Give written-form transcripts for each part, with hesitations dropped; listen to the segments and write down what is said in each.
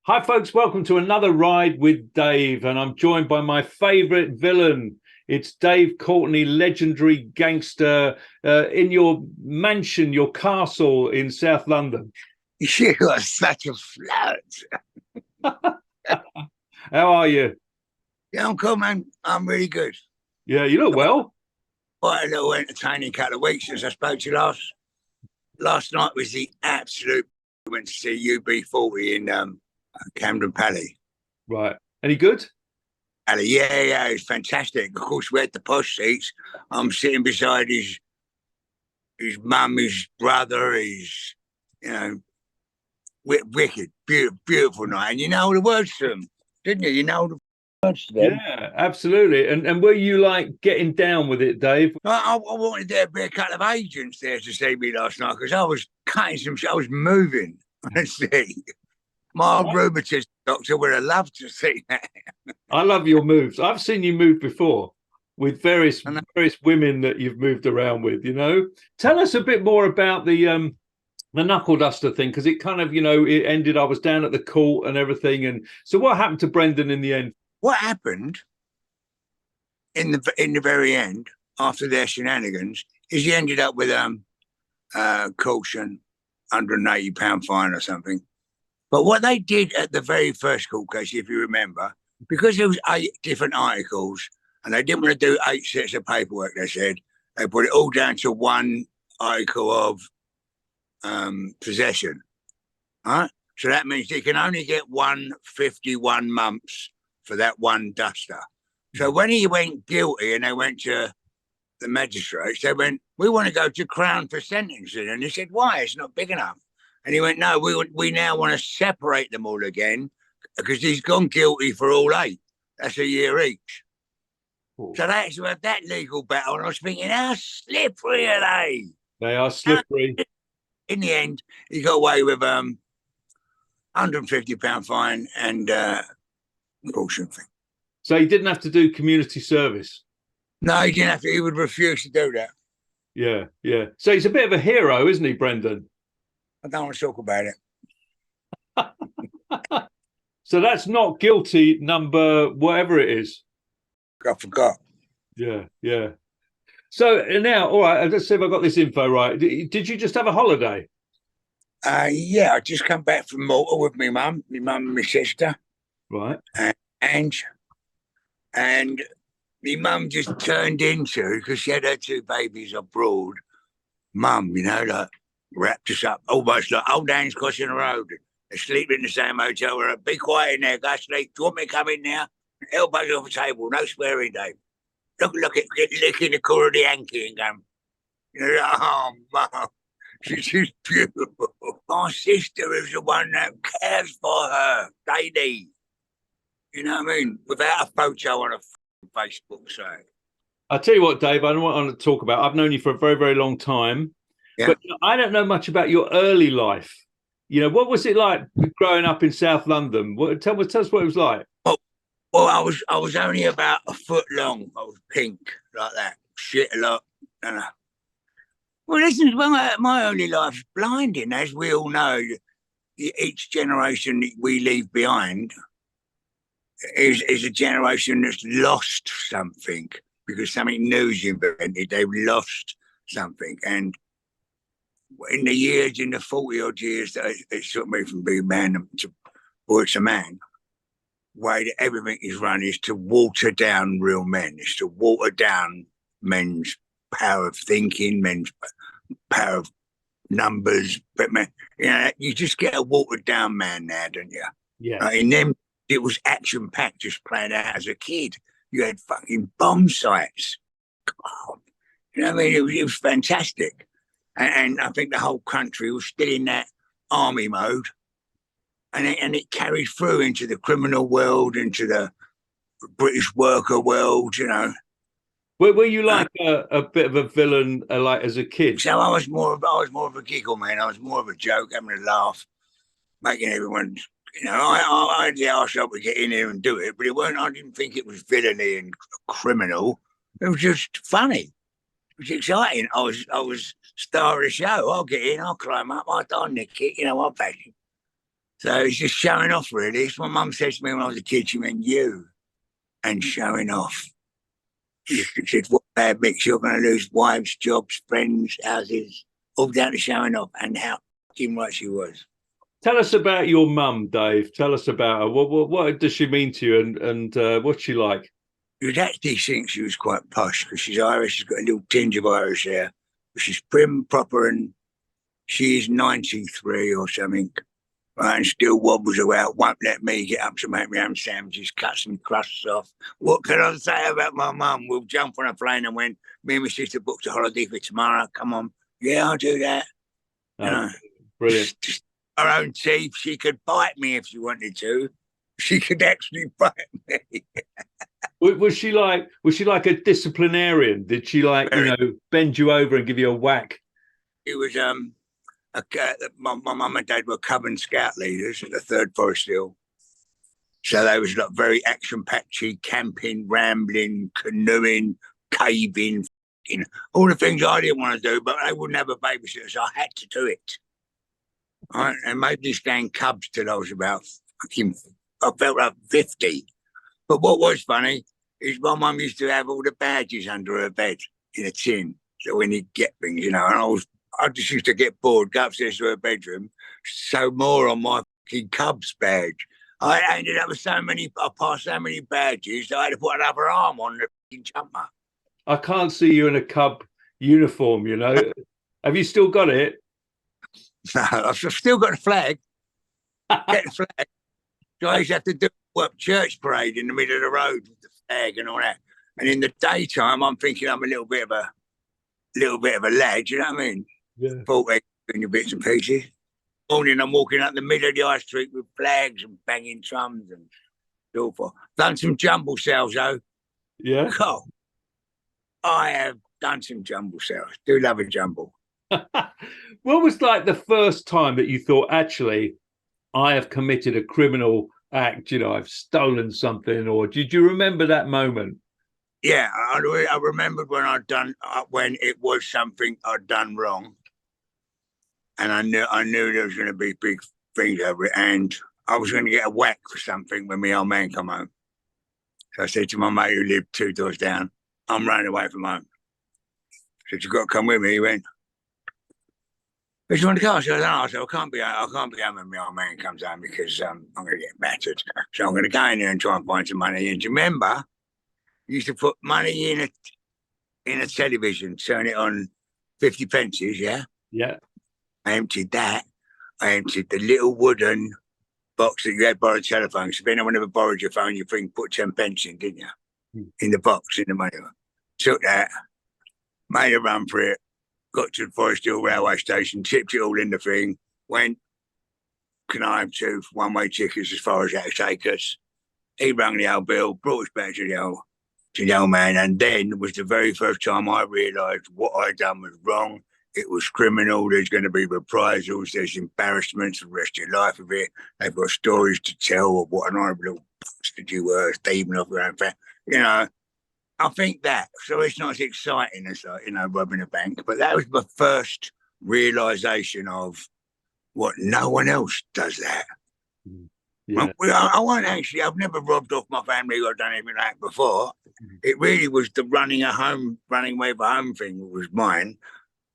Hi, folks. Welcome to another ride with Dave, and I'm joined by my favourite villain. It's Dave Courtney, legendary gangster, in your mansion, your castle in South London. You are such a flirt. How are you? Yeah, I'm cool, man. I'm really good. Yeah, you look well. Quite a little entertaining couple of weeks since I spoke to you last. Last night was the absolute. I went to see UB40 in Camden Pally. Right. Any good? Yeah, it was fantastic. Of course, we had the posh seats. I'm sitting beside his mum, his brother, you know, wicked, beautiful night. And you know all the words to them, didn't you? You know the words to them. Yeah, absolutely. And were you like getting down with it, Dave? I wanted there to be a couple of agents there to see me last night because I was cutting some shit. I was moving. Honestly, my rheumatist doctor would have loved to see that. I love your moves. I've seen you move before with various women that you've moved around with, you know. Tell us a bit more about the Knuckleduster thing, because it kind of, it ended. I was down at the court and everything. And so what happened to Brendan in the end? What happened in the very end after their shenanigans is he ended up with caution, £180 fine or something. But what they did at the very first court case, if you remember, because there was 8 different articles and they didn't want to do 8 sets of paperwork, they said, they put it all down to one article of possession. Right? So that means he can only get 151 months for that one duster. So when he went guilty and they went to the magistrates, they went, we want to go to Crown for sentencing. And he said, why? It's not big enough. And he went, no, we now want to separate them all again because he's gone guilty for all 8. That's a year each. Cool. So that's that legal battle. And I was thinking, how slippery are they? They are slippery. In the end, he got away with £150 fine and caution thing. So he didn't have to do community service? No, he didn't have to. He would refuse to do that. Yeah, yeah. So he's a bit of a hero, isn't he, Brendan? I don't want to talk about it. So that's not guilty number whatever it is. I forgot. Yeah, yeah. So now, all right, let's see if I got this info right. Did you just have a holiday? Yeah, I just come back from Malta with my mum and my sister. Right. And my mum just turned into, because she had her 2 babies abroad, mum, like wrapped us up, almost like old hands crossing the road. They sleep in the same hotel. We're like, be quiet in there, go sleep. Do you want me to come in now? Elbows off the table, no swearing, Dave. Look at licking the core of the Yankee and going, oh, mum, she's just beautiful. My sister is the one that cares for her daily. You know what I mean? Without a photo on a Facebook site. I'll tell you what, Dave, I don't want to talk about. I've known you for a very, very long time. Yeah. But I don't know much about your early life. What was it like growing up in South London? Tell us what it was like. Well, I was only about a foot long. I was pink like that. Shit a lot. Well, listen, my early life's blinding, as we all know. Each generation that we leave behind is a generation that's lost something because something new's invented. They've lost something. And in the 40 odd years that it took me from being a man to boy to man, way that everything is run is to water down real men. It's to water down men's power of thinking, men's power of numbers. But man, you just get a watered down man now, don't you? Yeah. In them, it was action packed just playing out as a kid. You had fucking bomb sites. God. You know what I mean? It was fantastic. And I think the whole country was still in that army mode. And it carried through into the criminal world, into the British worker world, Were you like a bit of a villain, like as a kid? So I was more of a giggle man. I was more of a joke, having a laugh, making everyone, I had the arsehole to get in here and do it, but I didn't think it was villainy and criminal. It was just funny. It was exciting. I was star of the show. I'll get in, I'll climb up, I'll nick it, I'll bash it. So it's just showing off, really. It's what Mum said to me when I was a kid. She went, you and showing off. She said, what bad mix, you're going to lose wives, jobs, friends, houses, all down to showing off, and how fucking right she was. Tell us about your mum, Dave. Tell us about her. What does she mean to you, and what's she like? You'd actually think she was quite posh because she's Irish. She's got a little tinge of Irish there. But she's prim, proper, and she's 93 or something. Right, and still wobbles about, won't let me get up to make my own sandwiches, cut some crusts off. What can I say about my mum? We'll jump on a plane and when me and my sister booked a holiday for tomorrow, come on. Yeah, I'll do that. Oh, You know, brilliant. just her own teeth. She could bite me if she wanted to. She could actually bite me. Was she like a disciplinarian? Did she bend you over and give you a whack? It was my mum and dad were Cub and Scout leaders at the 3rd Forest Hill. So they was like very action-packed, camping, rambling, canoeing, caving, all the things I didn't want to do, but they wouldn't have a babysitter, so I had to do it. Right? And made me stand Cubs till I was about I felt like 50. But what was funny is my mum used to have all the badges under her bed in a tin. So when you get things, and I just used to get bored, go upstairs to her bedroom, sew more on my fucking Cubs badge. I ended up with I passed so many badges that I had to put another arm on the fucking jumper. I can't see you in a Cub uniform, Have you still got it? No, I've still got the flag. Get the flag. So I used to have to do a church parade in the middle of the road with the flag and all that. And in the daytime, I'm thinking I'm a little bit of a lad, you know what I mean? Yeah. 40 in your bits and pieces. Morning, I'm walking up the middle of the high street with flags and banging drums and so forth. Done some jumble sales though. Yeah. Oh, I have done some jumble sales. Do love a jumble. What was like the first time that you thought, actually, I have committed a criminal act, I've stolen something, or did you remember that moment? Yeah, I remembered when it was something I'd done wrong. And I knew there was going to be big things over it, and I was going to get a whack for something when my old man come home. So I said to my mate who lived 2 doors down, I'm running away from home. I said, you've got to come with me. He went, where do you want to go? I said, I can't be home when my old man comes home because I'm going to get battered. So I'm going to go in there and try and find some money. And do you remember, you used to put money in a television, turn it on 50 pences, yeah? Yeah. I emptied that. I emptied the little wooden box that you had borrowed telephone. So if anyone ever borrowed your phone, you put 10 pence in, didn't you? In the box, in the money. Took that, made a run for it, got to the Forest Hill railway station, tipped it all in the thing, went, can I have 2 one-way tickets as far as that take us? He rang the old bill, brought us back to the old man, and then was the very first time I realised what I'd done was wrong. It was criminal. There's going to be reprisals. There's embarrassments for the rest of your life of it. They've got stories to tell of what an horrible little bastard you were, thieving off your own family. I think that. So it's not as exciting as, robbing a bank. But that was my first realisation of what no one else does that. Yeah. I won't actually, I've never robbed off my family or done anything like that before. It really was the running away for home thing was mine.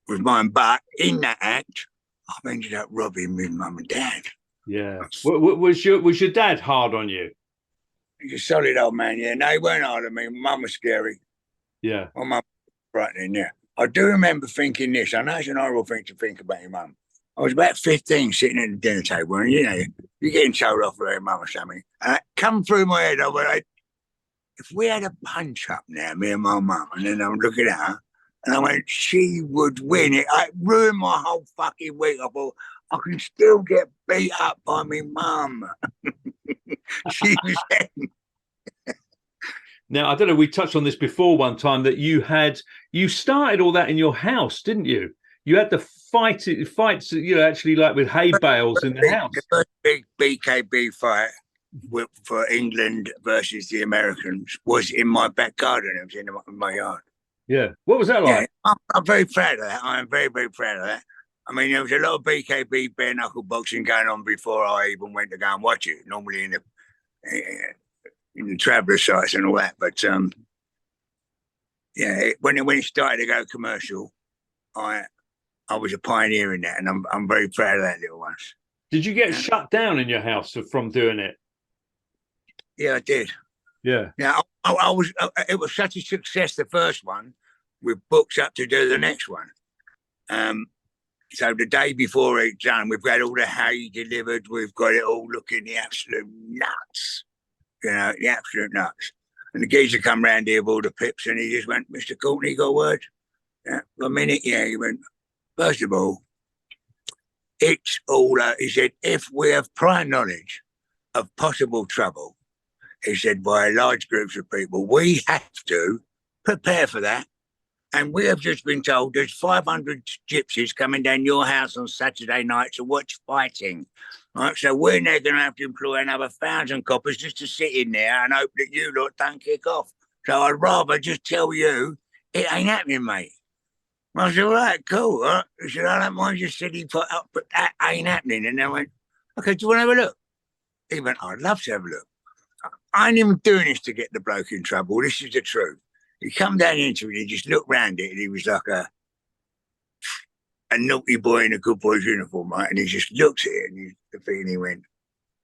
But in that act, I've ended up robbing my mum and dad. Yeah. Was your dad hard on you? He's a solid old man, yeah. No, he weren't hard on me. Mum was scary. Yeah. My mum was frightening, yeah. I do remember thinking this. I know it's an horrible thing to think about your mum. I was about 15 sitting at the dinner table and, you're getting told off for your mum or something. And it come through my head, I went, if we had a punch up now, me and my mum, and then I'm looking at her, and I went, she would win it. It ruined my whole fucking week. I thought, I can still get beat up by my mum. She was Now, I don't know, we touched on this before one time that you started all that in your house, didn't you? You had the fights, actually like with hay bales in the house. The first big BKB fight for England versus the Americans was in my back garden. It was in my yard. Yeah. What was that like? Yeah, I'm very proud of that. I am very, very proud of that. I mean, there was a lot of BKB bare knuckle boxing going on before I even went to go and watch it. Normally in the traveller sites and all that, but yeah, when it started to go commercial, I was a pioneer in that, and I'm very proud of that little one. Did you get shut down in your house from doing it? Yeah, I did. Yeah. Now I was. It was such a success, the first one. We booked up to do the next one. So the day before it's done, we've got all the hay delivered. We've got it all looking the absolute nuts. You know, the absolute nuts. And the geezer come round here with all the pips, and he just went, "Mr. Courtney, you got a word?" Yeah, for a minute, yeah. He went, "First of all, it's all," he said, "if we have prior knowledge of possible trouble," he said, "by large groups of people, we have to prepare for that. And we have just been told there's 500 gypsies coming down your house on Saturday night to watch fighting. Right, so we're now going to have to employ another 1,000 coppers just to sit in there and hope that you lot don't kick off. So I'd rather just tell you it ain't happening, mate." I said, "All right, cool." Right? He said, "I don't mind your city put up, but that ain't happening." And I went, "Okay, do you want to have a look?" He went, "I'd love to have a look. I ain't even doing this to get the bloke in trouble. This is the truth." He come down into it, he just looked round it, and he was like a naughty boy in a good boy's uniform, right? And he just looked at it, and he went,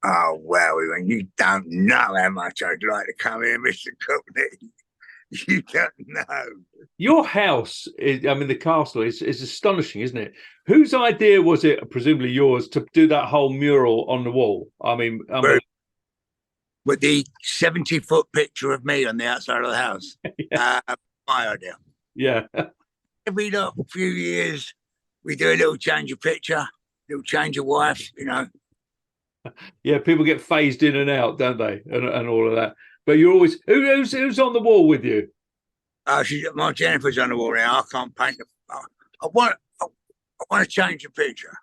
"Oh, wow." He went, "You don't know how much I'd like to come here, Mr. Courtney. You don't know." Your house, the castle is astonishing, isn't it? Whose idea was it, presumably yours, to do that whole mural on the wall? I mean, with the 70-foot picture of me on the outside of the house. Yeah. My idea. Yeah. Every few years, we do a little change of picture, little change of wife, you know. Yeah, people get phased in and out, don't they? And all of that. But you're always who's on the wall with you? My Jennifer's on the wall now. I can't paint the. I want to change the picture.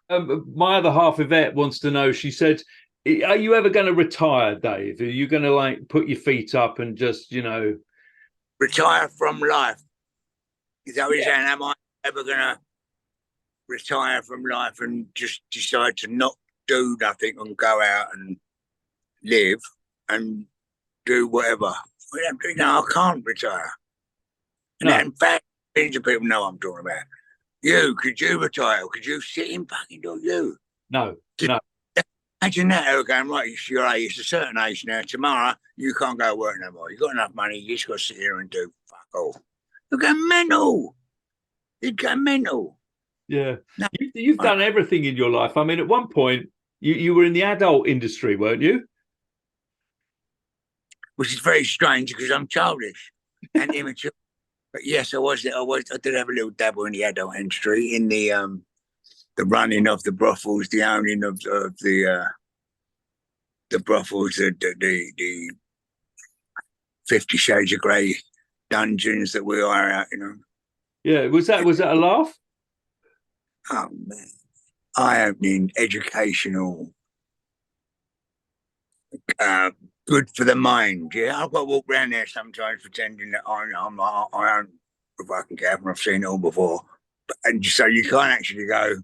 My other half, Yvette, wants to know. She said, "Are you ever going to retire, Dave? Are you going to like put your feet up and just, retire from life?" Is that what you're saying? Am I ever going to retire from life and just decide to not do nothing and go out and live and do whatever? No, I can't retire. And in fact, millions of people know what I'm talking about. Could you retire? Could you sit in fucking door? No. Imagine that. They're going, right, you're age, it's a certain age now. Tomorrow, you can't go to work no more. You've got enough money. You just got to sit here and do fuck all. You're going mental. You're going mental. Yeah. No, you've done everything in your life. I mean, at one point, you were in the adult industry, weren't you? Which is very strange because I'm childish and immature. But yes, I was. I did have a little dabble in the adult industry, in the running of the brothels, the owning of the brothels, the 50 Shades of Grey dungeons that we are out, you know. Yeah, was that a laugh? Oh man, eye-opening, educational, good for the mind. Yeah, I've got to walk around there sometimes pretending that I own a fucking cab, and I've seen it all before. And so you can't actually go.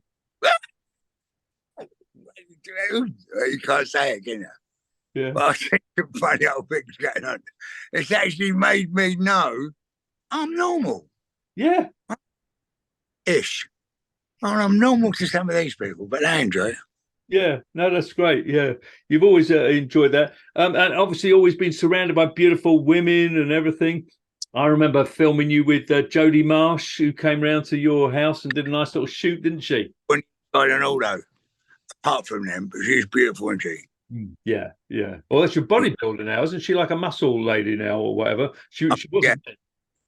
You can't say it, can you? Yeah. But I think some funny old things going on. It's actually made me know I'm normal. Yeah. Ish. And I'm normal to some of these people, but they enjoy it. Yeah, no, that's great. Yeah, you've always enjoyed that, and obviously always been surrounded by beautiful women and everything. I remember filming you with Jodie Marsh, who came round to your house and did a nice little shoot, didn't she? When I don't know, though, apart from them, but she's beautiful, isn't she? Yeah. Well, that's your bodybuilder now, isn't she? Like a muscle lady now, or whatever. She wasn't. Yeah.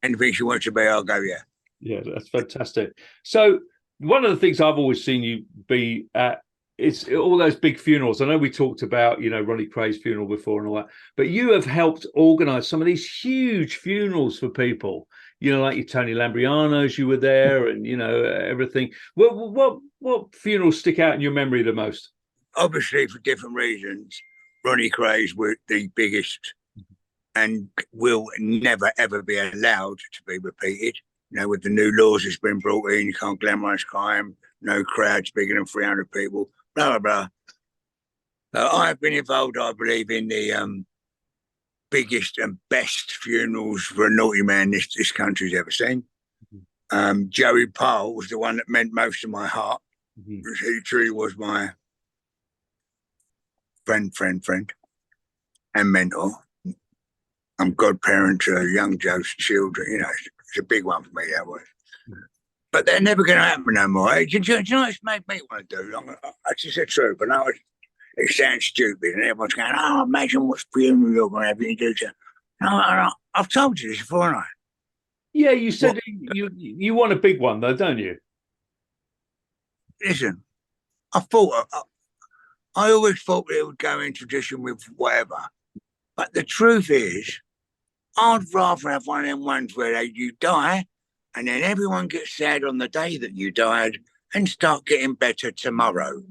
Anything she wants to be, I'll go. Yeah. Yeah, that's fantastic. So one of the things I've always seen you be at, it's all those big funerals. I know we talked about, Ronnie Craig's funeral before and all that, but you have helped organise some of these huge funerals for people. Like your Tony Lambrianos, you were there, and everything. What funerals stick out in your memory the most? Obviously, for different reasons, Ronnie Craig's were the biggest, and will never ever be allowed to be repeated. With the new laws that's been brought in, you can't glamorise crime. no crowds bigger than 300 people, blah, blah, blah. I've been involved, I believe, in the biggest and best funerals for a naughty man this country's ever seen. Joey Pyle was the one that meant most to my heart. He truly was my friend and mentor. I'm godparent to young Joe's children. You know, it's a big one for me, that was. But they're never going to happen no more. Do you know what's made me want to do? That's just the truth, but now it sounds stupid, and everyone's going, "Oh, imagine what funeral you're going to have you do." No, I've told you this before, haven't I? Yeah, you said you want a big one, though, don't you? Listen, I always thought it would go in tradition with whatever. But the truth is, I'd rather have one of them ones where you die and then everyone gets sad on the day that you died and start getting better tomorrow,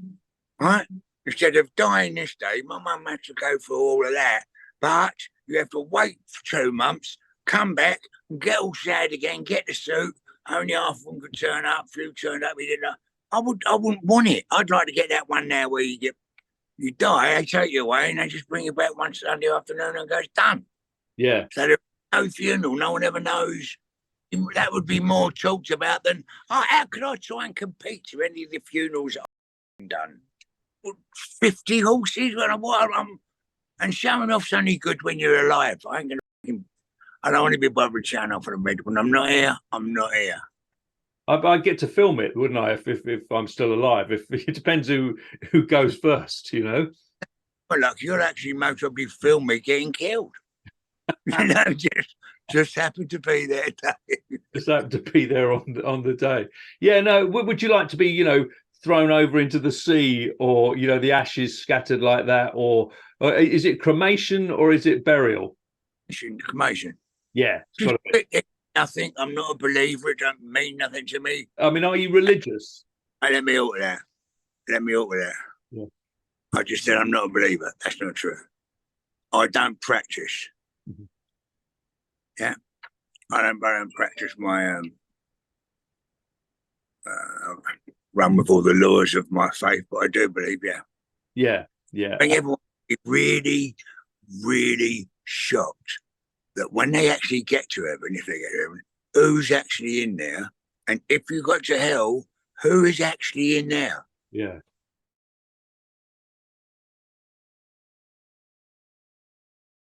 right? Instead of dying this day, my mum had to go through all of that. But you have to wait for 2 months, come back, and get all sad again, get the suit. Only half of them could turn up, few turned up, we didn't. I wouldn't want it. I'd like to get that one now where you die, they take you away, and they just bring you back one Sunday afternoon and goes, done. Yeah. So there's no funeral, no one ever knows. That would be more talked about than, how could I try and compete to any of the funerals I've done? 50 horses and showing off's only good when you're alive. I don't want to be bothered showing off for the red. When I'm not here, I'm not here. I'd get to film it, wouldn't I? If I'm still alive. If it depends who goes first, you know. Well, look, you'll actually most probably film me getting killed. You know, just happen to be there. Just happen to be there on the day. Yeah. No. Would you like to be, thrown over into the sea, or the ashes scattered like that, or is it cremation or is it burial? Cremation. Yeah. Nothing. I'm not a believer. It don't mean nothing to me. I mean, are you religious? Let me alter that. Yeah. I just said I'm not a believer. That's not true. I don't practice. Yeah. I don't practice my run with all the laws of my faith, but I do believe, Yeah. I think everyone is really, really shocked that when they actually get to heaven, if they get to heaven, who's actually in there? And if you got to hell, who is actually in there? Yeah.